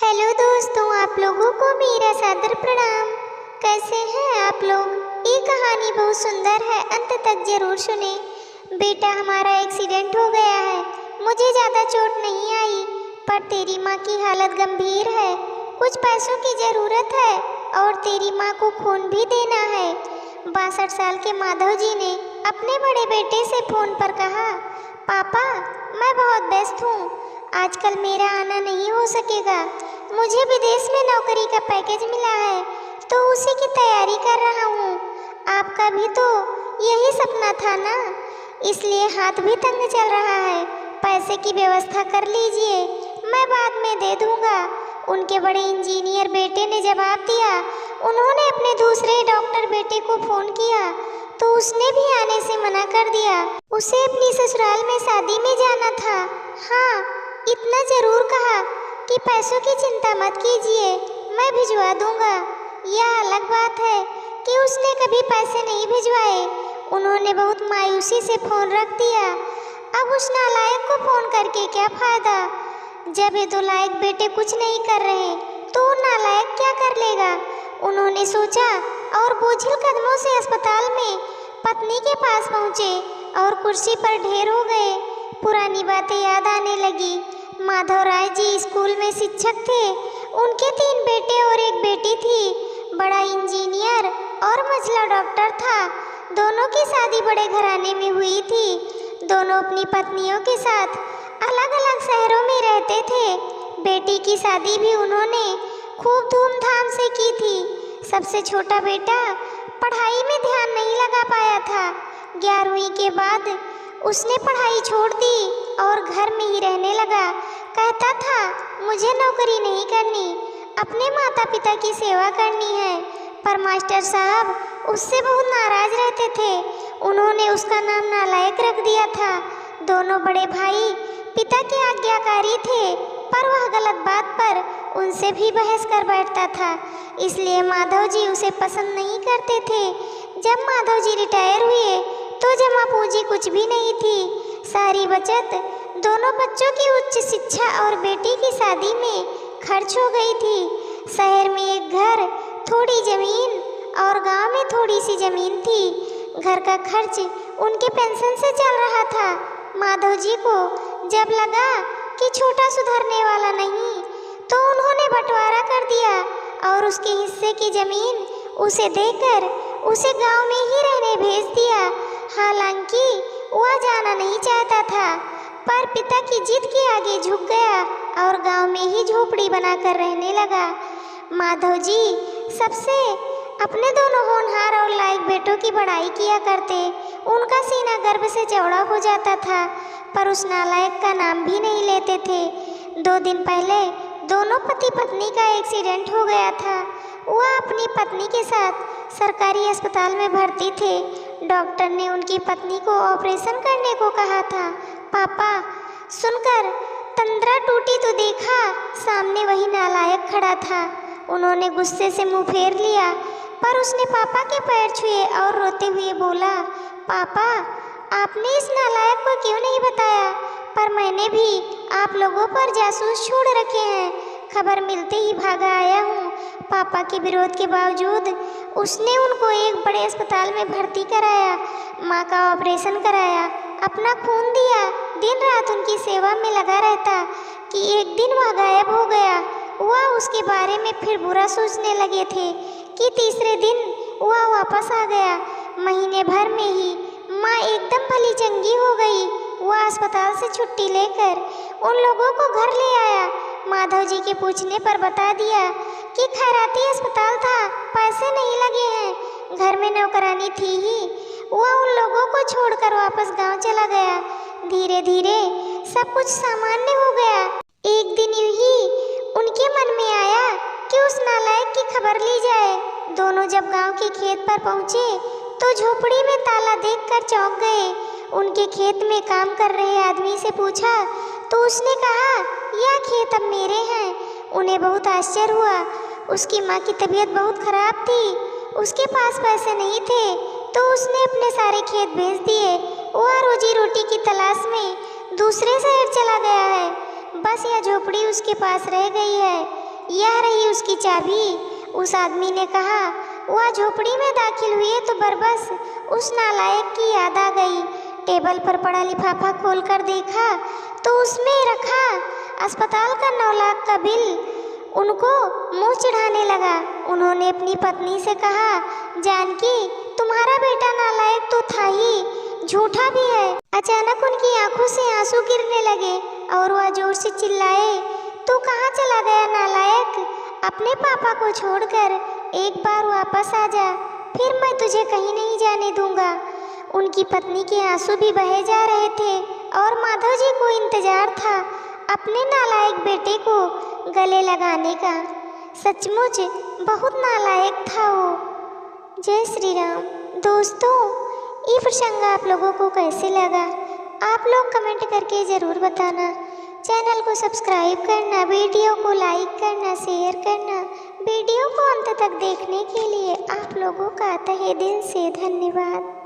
Hello दोस्तों, आप लोगों को मेरा सादर प्रणाम। कैसे हैं आप लोग? ये कहानी बहुत सुंदर है, अंत तक जरूर सुने। बेटा, हमारा एक्सीडेंट हो गया है। मुझे ज़्यादा चोट नहीं आई, पर तेरी माँ की हालत गंभीर है। कुछ पैसों की ज़रूरत है और तेरी माँ को खून भी देना है। 62 साल के माधव जी ने अपने बड़े बेटे से फ़ोन पर कहा, पापा मैं बहुत व्यस्त हूँ, आजकल मेरा आना नहीं हो सकेगा। मुझे विदेश में नौकरी का पैकेज मिला है तो उसी की तैयारी कर रहा हूँ। आपका भी तो यही सपना था ना, इसलिए हाथ भी तंग चल रहा है। पैसे की व्यवस्था कर लीजिए, मैं बाद में दे दूँगा। उनके बड़े इंजीनियर बेटे ने जवाब दिया। उन्होंने अपने दूसरे डॉक्टर बेटे को फ़ोन किया तो उसने भी आने से मना कर दिया। उसे अपनी ससुराल में शादी में जाना था। हाँ, इतना ज़रूर कहा कि पैसों की चिंता मत कीजिए, मैं भिजवा दूंगा। यह अलग बात है कि उसने कभी पैसे नहीं भिजवाए। उन्होंने बहुत मायूसी से फ़ोन रख दिया। अब उस नालायक को फ़ोन करके क्या फ़ायदा? जब ये दो लायक बेटे कुछ नहीं कर रहे तो वो नालायक क्या कर लेगा? उन्होंने सोचा और बोझिल कदमों से अस्पताल में पत्नी के पास पहुँचे और कुर्सी पर ढेर हो गए। पुरानी बातें याद आने लगी। माधव राय जी स्कूल में शिक्षक थे। उनके 3 बेटे और 1 बेटी थी। बड़ा इंजीनियर और मझला डॉक्टर था। दोनों की शादी बड़े घराने में हुई थी। दोनों अपनी पत्नियों के साथ अलग अलग शहरों में रहते थे। बेटी की शादी भी उन्होंने खूब धूमधाम से की थी। सबसे छोटा बेटा पढ़ाई में ध्यान नहीं लगा पाया था। 11वीं के बाद उसने पढ़ाई छोड़ दी और घर में ही रहने लगा। कहता था, मुझे नौकरी नहीं करनी, अपने माता पिता की सेवा करनी है। पर मास्टर साहब उससे बहुत नाराज रहते थे। उन्होंने उसका नाम नालायक रख दिया था। दोनों बड़े भाई पिता के आज्ञाकारी थे, पर वह गलत बात पर उनसे भी बहस कर बैठता था। इसलिए माधव जी उसे पसंद नहीं करते थे। जब माधव जी रिटायर हुए तो जमा पूंजी कुछ भी नहीं थी। सारी बचत दोनों बच्चों की उच्च शिक्षा और बेटी की शादी में खर्च हो गई थी। शहर में एक घर, थोड़ी जमीन और गांव में थोड़ी सी जमीन थी। घर का खर्च उनके पेंशन से चल रहा था। माधव जी को जब लगा कि छोटा सुधरने वाला नहीं तो उन्होंने बंटवारा कर दिया और उसके हिस्से की जमीन उसे देकर उसे गांव में ही रहने भेज दिया। हालांकि वह जाना नहीं चाहता था, पर पिता की जिद के आगे झुक गया और गांव में ही झोपड़ी बनाकर रहने लगा। माधव जी सबसे अपने दोनों होनहार और लायक बेटों की बड़ाई किया करते। उनका सीना गर्व से चौड़ा हो जाता था, पर उस नालायक का नाम भी नहीं लेते थे। 2 दिन पहले दोनों पति पत्नी का एक्सीडेंट हो गया था। वह अपनी पत्नी के साथ सरकारी अस्पताल में भर्ती थे। डॉक्टर ने उनकी पत्नी को ऑपरेशन करने को कहा था। पापा सुनकर तंद्रा टूटी तो देखा सामने वही नालायक खड़ा था। उन्होंने गुस्से से मुंह फेर लिया, पर उसने पापा के पैर छुए और रोते हुए बोला, पापा आपने इस नालायक को क्यों नहीं बताया? पर मैंने भी आप लोगों पर जासूस छोड़ रखे हैं। खबर मिलते ही भागा आया हूँ। पापा के विरोध के बावजूद उसने उनको एक बड़े अस्पताल में भर्ती कराया, माँ का ऑपरेशन कराया, अपना खून दिया, दिन रात उनकी सेवा में लगा रहता कि एक दिन वह गायब हो गया। वह उसके बारे में फिर बुरा सोचने लगे थे कि तीसरे दिन वह वापस आ गया। महीने भर में ही माँ एकदम भली चंगी हो गई। वह अस्पताल से छुट्टी लेकर उन लोगों को घर ले आया। माधव जी के पूछने पर बता दिया कि खैराती अस्पताल था, पैसे नहीं लगे हैं, घर में नौकरानी थी ही। वह उन लोगों को छोड़कर वापस गांव चला गया। धीरे धीरे सब कुछ सामान्य हो गया। एक दिन यूं ही उनके मन में आया कि उस नालायक की खबर ली जाए। दोनों जब गांव के खेत पर पहुंचे तो झोपड़ी में ताला देखकर चौंक गए। उनके खेत में काम कर रहे आदमी से पूछा तो उसने कहा, यह खेत अब मेरे हैं। उन्हें बहुत आश्चर्य हुआ। उसकी माँ की तबीयत बहुत खराब थी, उसके पास पैसे नहीं थे तो उसने अपने सारे खेत बेच दिए। वह रोजी रोटी की तलाश में दूसरे शहर चला गया है। बस यह झोपड़ी उसके पास रह गई है। यह रही उसकी चाबी। उस आदमी ने कहा। वह झोपड़ी में दाखिल हुए तो बरबस उस नालायक की याद आ गई। टेबल पर पड़ा लिफाफा खोलकर देखा तो उसमें रखा अस्पताल का 9 लाख का बिल उनको मुंह चिढ़ाने लगा। उन्होंने अपनी पत्नी से कहा, जानकी, तुम्हारा बेटा नालायक तो था ही, झूठा भी है। अचानक उनकी आंखों से आंसू गिरने लगे और वह जोर से चिल्लाए, तू कहाँ चला गया नालायक? अपने पापा को छोड़कर एक बार वापस आ जा, फिर मैं तुझे कहीं नहीं जाने दूंगा। उनकी पत्नी के आंसू भी बहे जा रहे थे और माधव जी को इंतजार था अपने नालायक बेटे को गले लगाने का। सचमुच बहुत नालायक था वो। जय श्री राम। दोस्तों, ये प्रसंग आप लोगों को कैसे लगा? आप लोग कमेंट करके ज़रूर बताना। चैनल को सब्सक्राइब करना, वीडियो को लाइक करना, शेयर करना। वीडियो को अंत तक देखने के लिए आप लोगों का तहे दिल से धन्यवाद।